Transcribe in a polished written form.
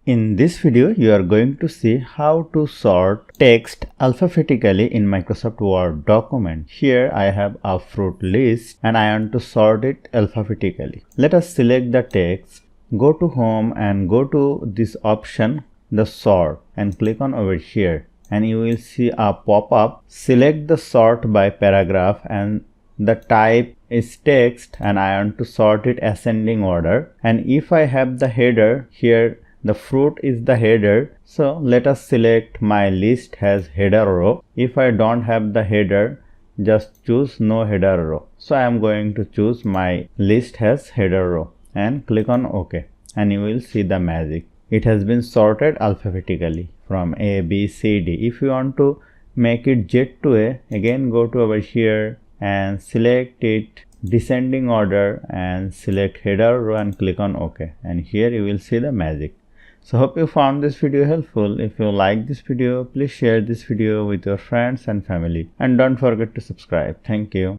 In this video, you are going to see how to sort text alphabetically in Microsoft Word document. Here I have a fruit list and I want to sort it alphabetically. Let us select the text, go to home and go to this option, the sort, and click on over here. And you will see a pop-up. Select the sort by paragraph and the type is text and I want to sort it ascending order. And if I have the header here, the fruit is the header, so let us select my list has header row. If I don't have the header, just choose no header row. So I am going to choose my list has header row and click on OK, and you will see the magic. It has been sorted alphabetically from A, B, C, D. If you want to make it Z to A, again go to over here and select it descending order and select header row and click on OK, and here you will see the magic. So hope you found this video helpful. If you like this video, please share this video with your friends and family, and don't forget to subscribe. Thank you.